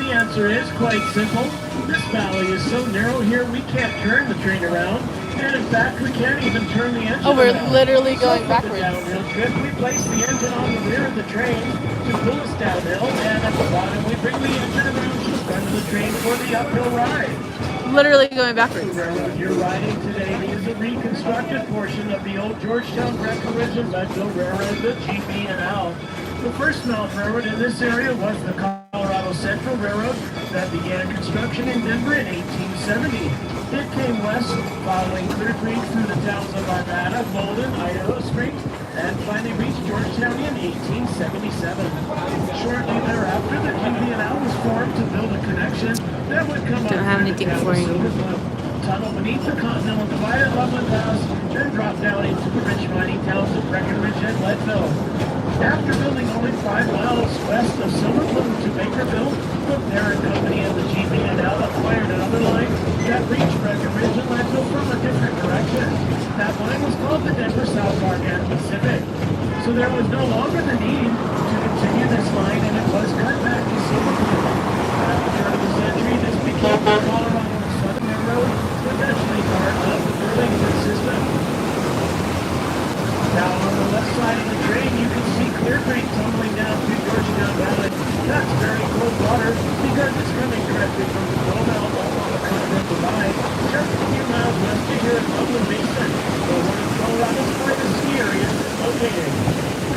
the answer is quite simple. This valley is so narrow here we can't turn the train around. And in fact, we can't even turn the engine Oh, we're around. literally So going for the backwards. downhill trip, we place the engine on the rear of the train to pull us downhill, and at the bottom we bring the engine around to the front of the train for the uphill ride. Literally going backwards. The railroad you're riding today is a reconstructed portion of the old Georgetown, Breckenridge, and Leadville Railroad, the GB&L. The first mountain railroad in this area was the Colorado Central Railroad that began construction in Denver in 1870. It came west, following Clear Creek through the towns of Arvada, Bolden, Idaho Springs, and finally reached Georgetown in 1877. Shortly thereafter, the GB&L was formed to build a connection that would come up through the town of Silver Plum, tunnel beneath the Continental Divide at Loveland Pass, then drop down into the rich mining towns of Breckenridge and Leadville. After building only 5 miles west of Silver Plum to Bakerville, the parent company of the GB&L acquired another line that reached Breckenridge and Leadville from a different direction. That line was called the Denver South Park and Pacific. So there was no longer the need to continue this line, and it was cut back to Silver Plum. At the turn of the century, this became the Colorado Southern Railroad, eventually part of the Burlington system. Now on the left side of the train, you can see Clear Creek tumbling down through Georgetown Valley. That's very cold water because it's coming directly from the Dome Out along the Continental Divide, just a few miles west of here at Loveland Basin, where one of Colorado's finest ski areas is located.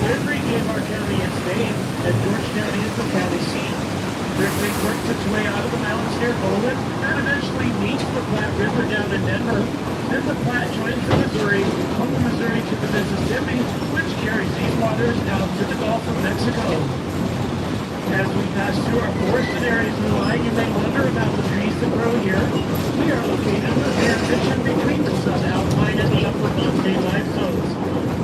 Clear Creek gave our county its name, and Georgetown is the county seat. Clear Creek works its way out of the mountains near Bolden and eventually meets the Platte River down in Denver. Then the Platte joins the Missouri, from the Missouri to the Mississippi, which carries these waters down to the Gulf of Mexico. As we pass through our forested areas in the line, you may wonder about the trees that grow here. We are located in the transition between the Southern Alpine and the Upper Montane limestones.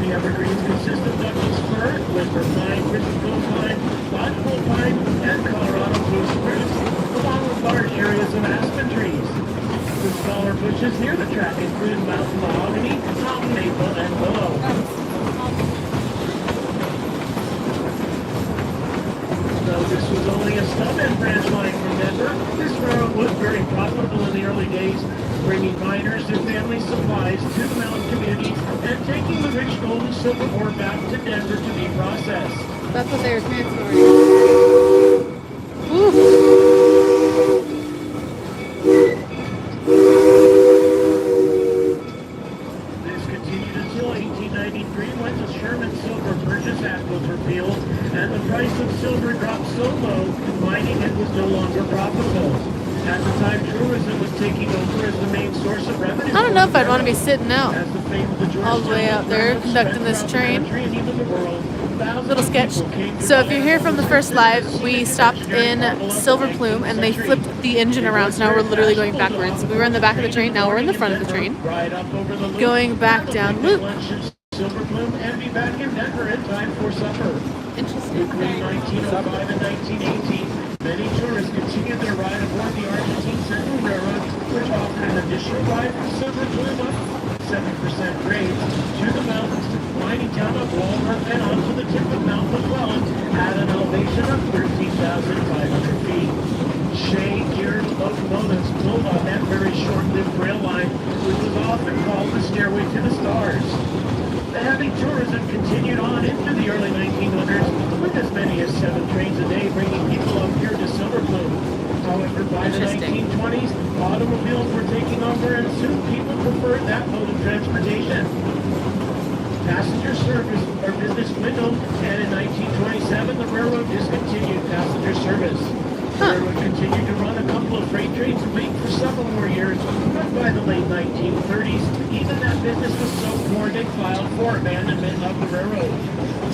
The evergreens consist of Douglas fir, Whisper pine, Briscoe pine, lodgepole pine, and Colorado blue spruce, along with large areas of aspen trees. The smaller bushes near the track include mountain mahogany, mountain maple, and willow. Though this was only a stub-end branch line from Denver, this railroad was very profitable in the early days, bringing miners and family supplies to the mountain communities and taking the rich gold and silver ore back to Denver to be processed. That's what they were transporting. Ooh. This continued until 1893 when the Sherman Silver Purchase Act was repealed and the price of silver dropped so low, mining it was no longer profitable. At the time, tourism was taking over as the main source of revenue. I don't know if I'd want to be sitting out As the fame of the all the way out there conducting this train. Little sketch. So if you're here from the first live, we stopped in Silver Plume and they flipped the engine around, so now we're literally going backwards. We were in the back of the train, now we're in the front of the train, going back down loop. Silver Plume and be back in Denver in time for supper. Interesting. Between 1905 and 1918, many tourists continued their ride aboard the Argentine Central Railroad, which offered an additional ride from Silver Plume up 7% grades to the mountains, mining town of Walmart, and onto the tip of Mount McClellan at an elevation of 13,500 feet. Shea-geared locomotives pulled on that very short-lived rail line, which was often called the Stairway to the Stars. The heavy tourism continued on into the early 1900s, with as many as 7 trains a day bringing people up here to Silver Plume. However, by the 1920s, automobiles were taking over and soon people preferred that mode of transportation. Passenger service or business dwindled, and in 1927 the railroad discontinued passenger service. The railroad continued to run a couple of freight trains a week for several more years, but by the late 1930s, even that business was so poor they filed for abandonment of the railroad.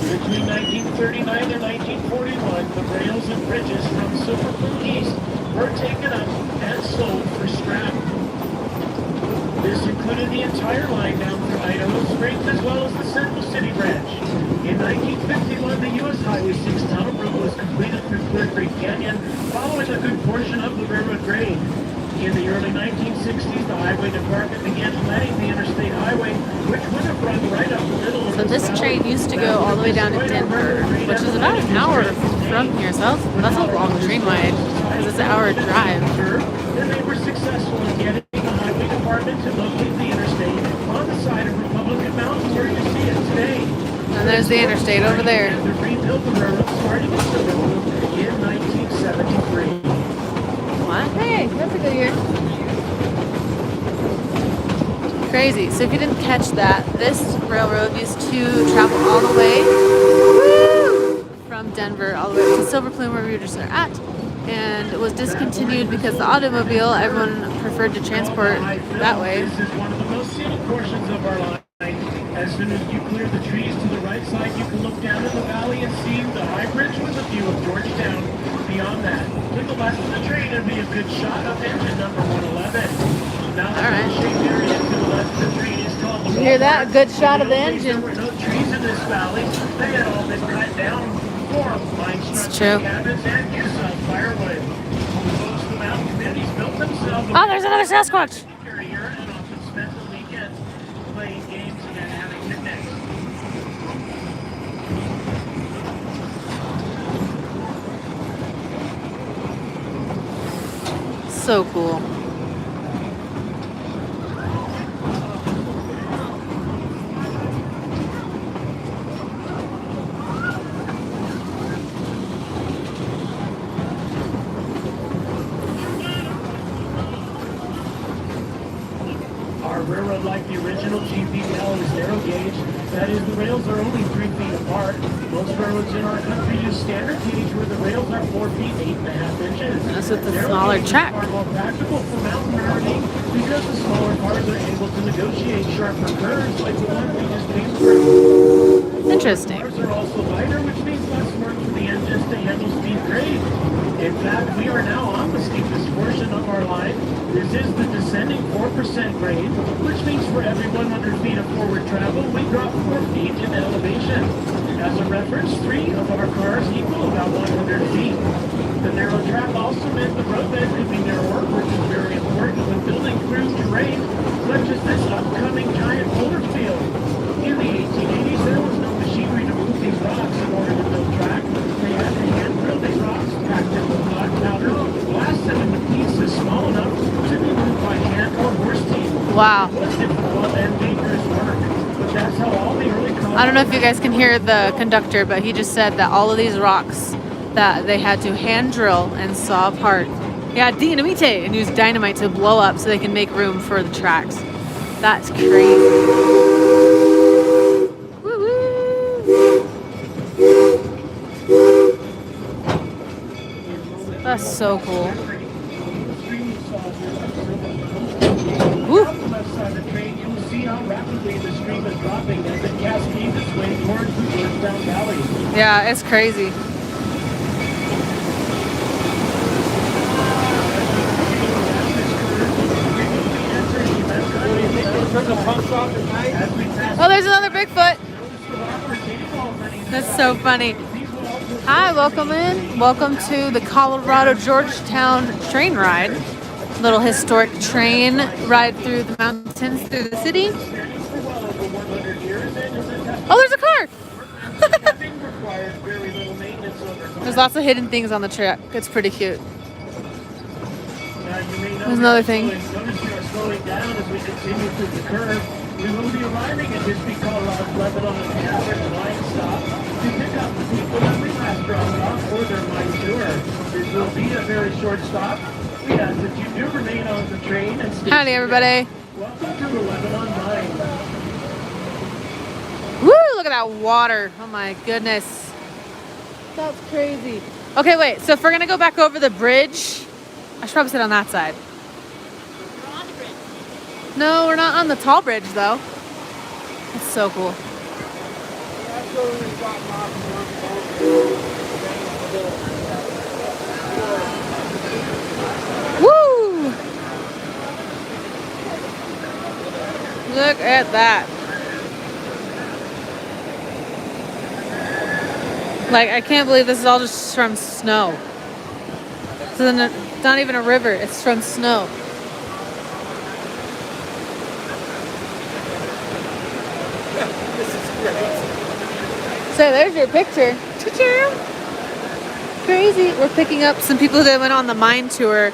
Between 1939 and 1941, the rails and bridges from Silver Plume East were taken up and sold for scrap. This included the entire line down through Idaho Springs as well as the Central City branch. In 1951, the U.S. Highway 6 tunnel route was completed through Clear Creek Canyon, following a good portion of the railroad grade. In the early 1960s, the Highway Department began letting the interstate highway, which would have run right up the middle of So this train used to go all the way down to Denver, which is about an hour from here, so that's a long train ride. because it's an hour drive. And they were successful in getting the highway department to locate the interstate on the side of Republican Mountain where you see it today. And there's the interstate over there. The rebuilt the railroad starting in Silverville in 1973. What? Hey, that's a good year. Crazy. So if you didn't catch that, this railroad used to travel all the way from Denver all the way to Silver Plume where we just are at. And it was discontinued because the automobile, everyone preferred to transport that way. This is one of the most scenic portions of our line. As soon as you clear the trees to the right side, you can look down in the valley and see the high bridge with a view of Georgetown. Beyond that, to the left of the train would be a good shot of engine number 111. Now the shaped area to the left of the train is called the You hear that? A good shot of the engine. There were no trees in this valley. They had all been cut down for mine structure cabins and use of firewood. Most of the mountain communities built themselves. Oh, there's another Sasquatch. Here and often spent the weekends playing games and having picnics. So cool. Our railroad, like the original GPL, is narrow gauge. That is, the rails are only 3 feet apart. Most railroads in our country use standard gauge where the rails are 4 feet 8.5 inches. That's with the smaller track. Are more practical for mountain routing because the smaller cars are able to negotiate sharper curves like the one we just came through. Interesting. Cars are also lighter, which means less work for the engines to handle speed grade. In fact, we are now on the steepest portion of our line. This is the descending 4% grade, which means for every 100 feet of forward travel, we drop 4 feet in elevation. As a reference, 3 of our cars equal about 100 feet. The narrow track also meant the roadbed could be narrower, which is very important when building through terrain, such as this upcoming giant boulder field. In the 1880s, there was no machinery to move these rocks in order to build track. They had to hand drill these rocks, packed them with black powder, blast them into pieces small enough to be moved by hand or horse team. Wow. It was difficult and dangerous work, but that's how all the early cars... I don't know if you guys can hear the conductor, but he just said that all of these rocks that they had to hand drill and saw apart. Yeah, dynamite, and use dynamite to blow up so they can make room for the tracks. That's crazy. That's so cool. Woo. On the left side of the train, you will see how rapidly the stream is dropping as it cascades its way towards the Georgetown Valley. Yeah, it's crazy. Oh, there's another Bigfoot. That's so funny. Hi, welcome in. Welcome to the Colorado Georgetown train ride. Little historic train ride through the mountains, through the city. Oh, there's a car. There's lots of hidden things on the track. It's pretty cute. There's another thing. Notice we are slowing down as we continue through the curve. We will be arriving at Bisbee, Colorado, Lebanon, and Average line stop to pick up the people that we last dropped off for their mine tour. This will be a very short stop. We ask that you do remain on the train and stay. Howdy, everybody. Welcome to the Lebanon mine. Woo, look at that water. Oh my goodness. That's crazy. Okay, wait, so if we're gonna go back over the bridge, I should probably sit on that side. We're on the bridge. No, we're not on the tall bridge though. It's so cool. Woo! Look at that. Like, I can't believe this is all just from snow. It's not even a river, it's from snow. This is great. So there's your picture. Ta-cha! crazy. We're picking up some people that went on the mine tour.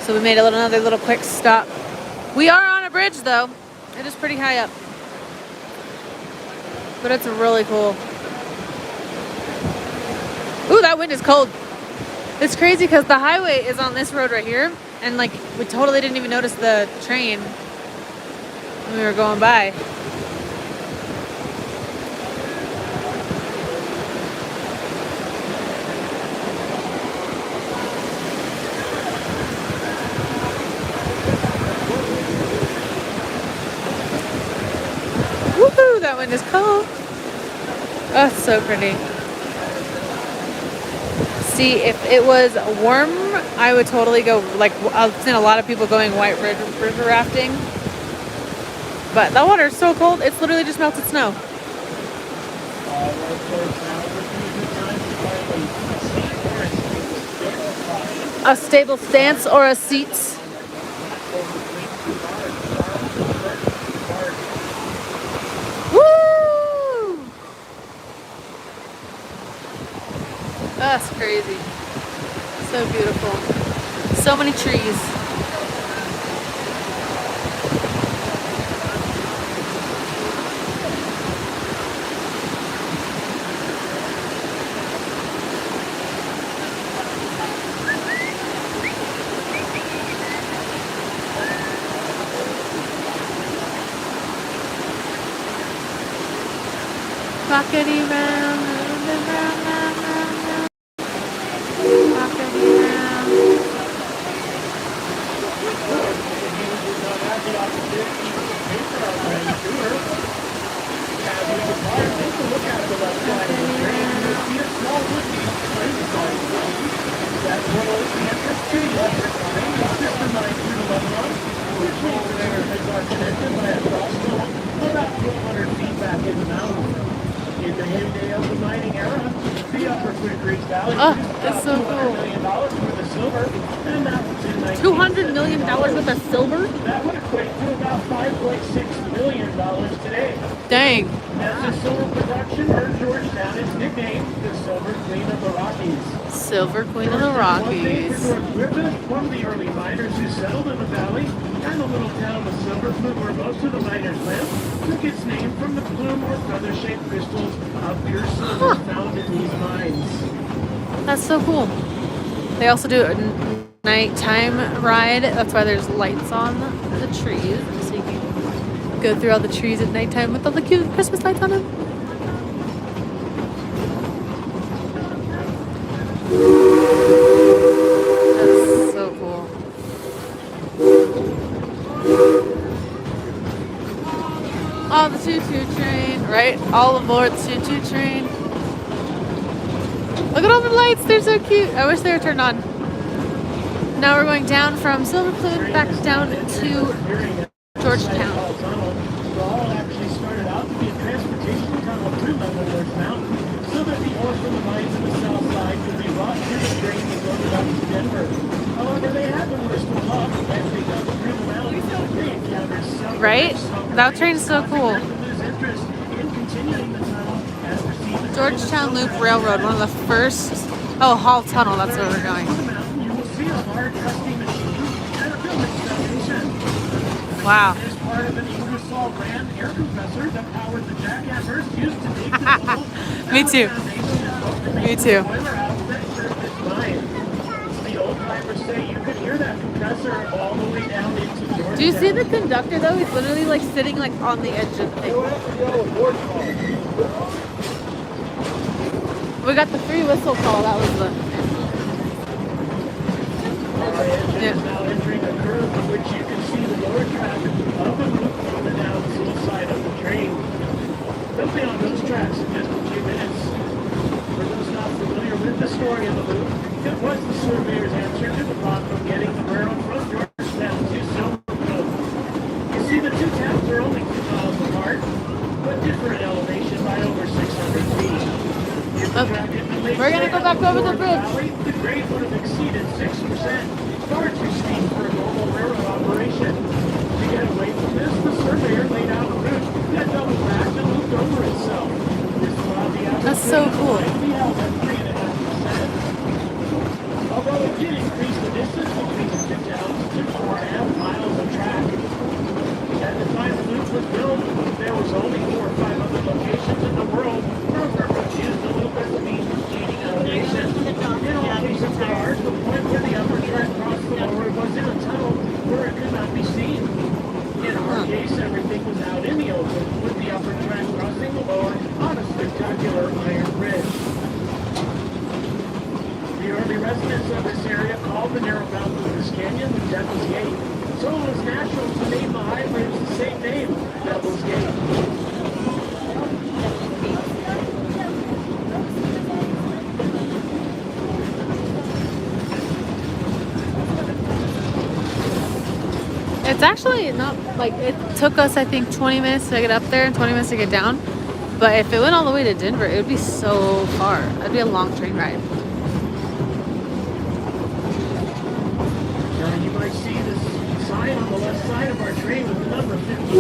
So we made another little quick stop. We are on a bridge though. It is pretty high up. But it's really cool. Ooh, that wind is cold. It's crazy because the highway is on this road right here. And like, we totally didn't even notice the train when we were going by. Woohoo, that wind is cold. Oh, it's so pretty. See, if it was warm, I would totally go, like, I've seen a lot of people going white river rafting. But that water is so cold, it's literally just melted snow. A stable stance or a seats. Woo! That's crazy. So beautiful. So many trees. Rockety round, round, round, round, round, round. Rockety round. About 400 feet back in the mountain. In the heyday of the mining era, the Upper Quick Creek Valley That's so cool. $200 million worth of silver, and that was in $200 million worth of silver? That would equate to about $5.6 million today. Dang. As the silver production earned Georgetown its nickname, the Silver Queen of the Rockies. Silver Queen of the Rockies. One of the early miners who settled in the valley, and the little town of Silver Plume where most of the miners live, took its name from the plume or feather-shaped crystals of pure silver found in these mines. That's so cool. They also do a nighttime ride. That's why there's lights on the trees. So you can go through all the trees at nighttime with all the cute Christmas lights on them. That's so cool. Oh, the choo-choo train, right? All aboard the choo-choo train. Look at all the lights, they're so cute. I wish they were turned on. Now we're going down from Silver Plume back down to Georgetown. The hall actually started out to be a transportation tunnel through Leavenworth Mountain, so that the ore from the mines on the south side could be brought to the train and loaded up to Denver. However, they had the worst of luck as they dug through the mountain. They encountered several Right? That train's so cool. Georgetown Loop Railroad, one of the first. Oh, Hall Tunnel, that's where we're going. Wow. As part of an Ingersoll Rand air compressor that powered the jackhammers used to dig the tunnel. Me too. Me too. The old timers say you could hear that compressor all the way down into Georgetown. Do you see the conductor though? He's literally like sitting like on the edge of the thing. We got the free whistle call. That was the. Yeah. Now entering a curve in which you can see the lower track of the loop on the downhill side of the train. They'll be on those tracks in just a few minutes. For those not familiar with the story of the loop, it was the surveyor's answer to the problem of getting the railroad from Georgetown to Silver Plume. You see, the two towns are only 2 miles apart, but differ in elevation by over 600 feet. We're gonna go back over the bridge. The grade would have exceeded 6%, far too steep for a normal railroad operation. To get away from this, the surveyor laid out a route that doubled back and looped over itself. This allowed the That's so cool. the outlet Early residents of this area called the narrow mouth of this canyon the Devil's Gate. So it was natural to name the high ridge the same name, Devil's Gate. It's actually not like it took us, I think, 20 minutes to get up there and 20 minutes to get down. But if it went all the way to Denver, it would be so far. That'd be a long train ride. Now you might see this sign on the left side of our train with the number 52.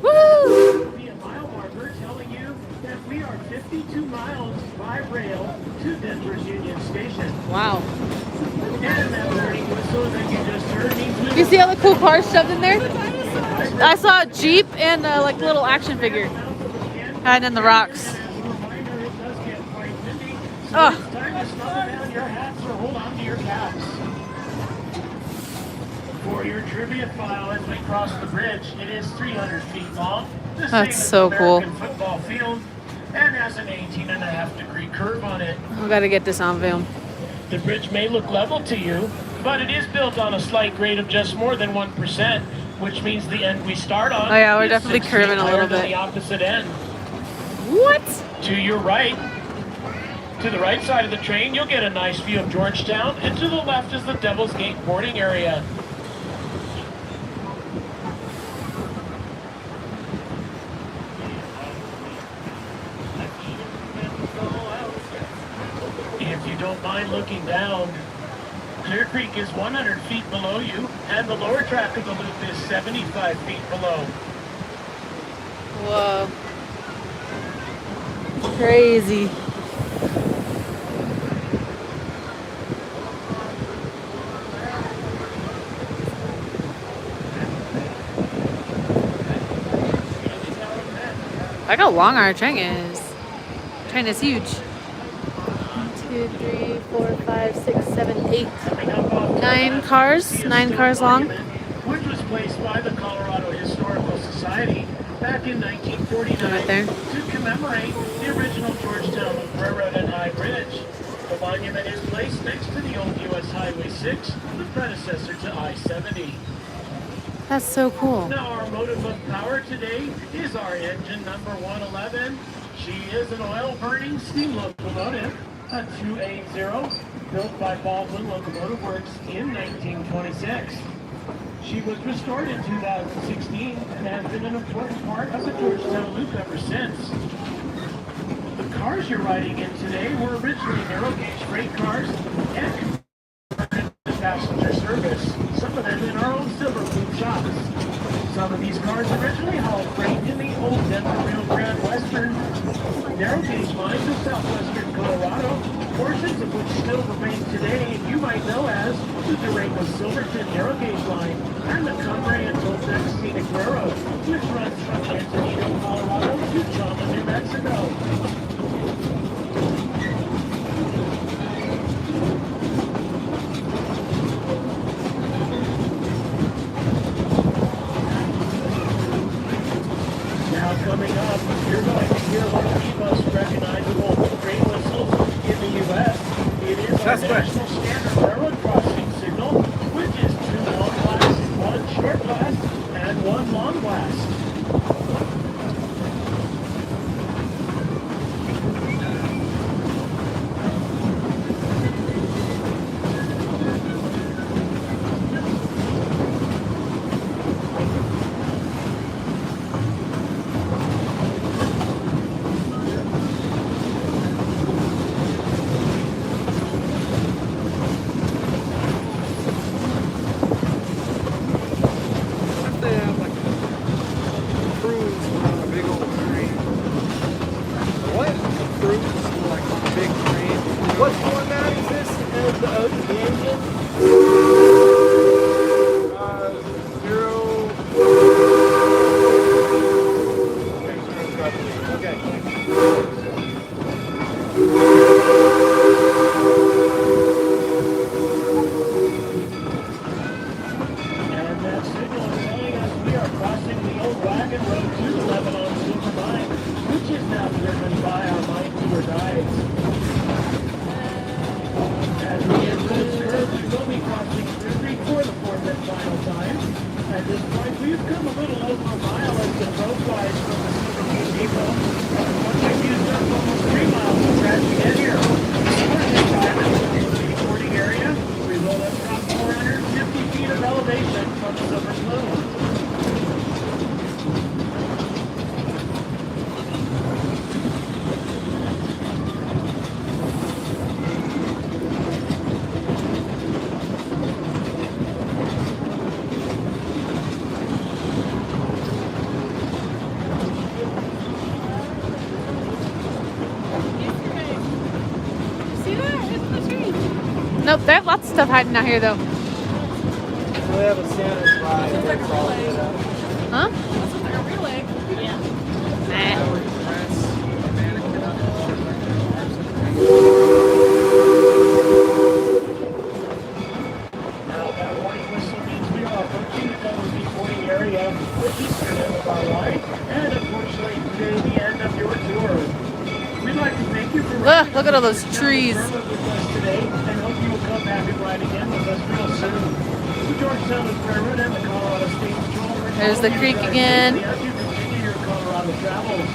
Woo! Be a mile marker telling you that we are 52 miles by rail to Denver's Union Station. Wow. And that warning whistle that you just heard means we You see all the cool cars shoved in there? I saw a Jeep and a like little action figure. And then the rocks. As a reminder, it does get quite windy, so Oh. it's time to smother down your hats or hold on to your caps. For your trivia file, as we cross the bridge, it is 300 feet long. The same That's as so the cool. American football field, and has an 18.5-degree curve on it. I gotta get this on film. The bridge may look level to you, but it is built on a slight grade of just more than 1%, which means the end we start on Oh yeah, we're is definitely 6 curving feet a higher little than bit. the opposite end. What? To your right, to the right side of the train, you'll get a nice view of Georgetown, and to the left is the Devil's Gate boarding area. If you don't mind looking down, Clear Creek is 100 feet below you, and the lower track of the loop is 75 feet below. Whoa. Crazy. Look how long our train is. Train is huge. 1, 2, 3, 4, 5, 6, 7, 8. Coming up off 9 cars. 9 cars long. Which was placed by the Colorado Historical Society back in 1949 Right there. to commemorate the original Georgetown Railroad and High Bridge. The monument is placed next to the old U.S. Highway 6, the predecessor to I-70. That's so cool. Now our motive of power today is our engine number 111. She is an oil-burning steam locomotive, a 280, built by Baldwin Locomotive Works in 1926. She was restored in 2016 and has been an important part of the Georgetown Loop ever since. The cars you're riding in today were originally narrow-gauge freight cars and converted to passenger service, some of them in our own Silver Plume shops. Some of these cars originally hauled freight in the old Denver Rio Grande Western narrow-gauge lines of southwestern Colorado, portions of which still remain today, and you might know as the Durango-Silverton narrow-gauge line and the Cumbre and Toltec Scenic Railroad, which runs from Antonino, Colorado to Chalma, New Mexico. Now coming up, you're going to hear one of the most recognizable train whistles in the U.S. It is our National Standard Railroad crossing signal, which is 2 long blasts, 1 short blast, and 1 long blast. If they have like a cruise on a big old train. What? A cruise on like a big train. What's going on? Is this the engine? Zero. Okay. And that signal is telling us we are crossing the old wagon road to the Lebanon Silver Mine, which is now driven by our or dies. As we enter this curve, we will be crossing Ridley for the fourth and final time. At this point, we've come a little over a mile as the road flies from the Silvergate Depot. Once we've used up almost 3 miles of track to get here. This time in the reporting area, we will have dropped 450 feet of elevation from Silver Plume. See that? It's the tree. Nope, they have lots of stuff hiding out here though. We have a Santa's ride. Sounds like a relay. Huh? Sounds like a relay. Yeah. Now that warning whistle means we are approaching the double reporting area, the eastern end of our line, and unfortunately today the end of your tour. We'd like to thank you for Ugh, look at all those trees. with us today, and hope you will come back and ride again with us real soon. The Georgetown Railroad and the Colorado State Patrol. There's the creek again. As you continue your Colorado travels.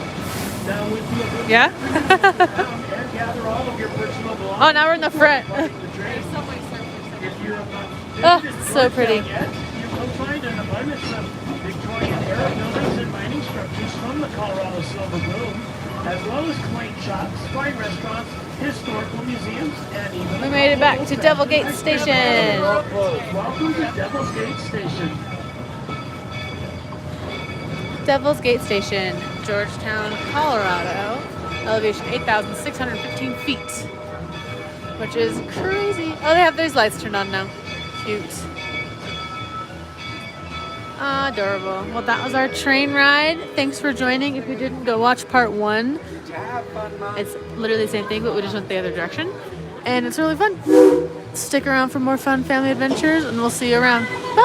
Now with the Yeah? and gather all of your personal belongings. Oh, now we're in the front. Boarding the train. Subway surfers. If you have not Oh, visited so pretty. Georgetown yet, you will find an abundance of Victorian era buildings and mining structures from the Colorado Silver Boom, as well as quaint shops, fine restaurants, historical museums, and even We made it back to Devil Gate Station. Welcome to Devil's Gate Station. Devil's Gate Station, Georgetown, Colorado. Elevation 8,615 feet, which is crazy. Oh, they have those lights turned on now. Cute. Adorable. Well, that was our train ride. Thanks for joining. If you didn't, go watch part 1. Did you have fun, Mom? It's literally the same thing, but we just went the other direction. And it's really fun. Stick around for more fun family adventures, and we'll see you around. Bye!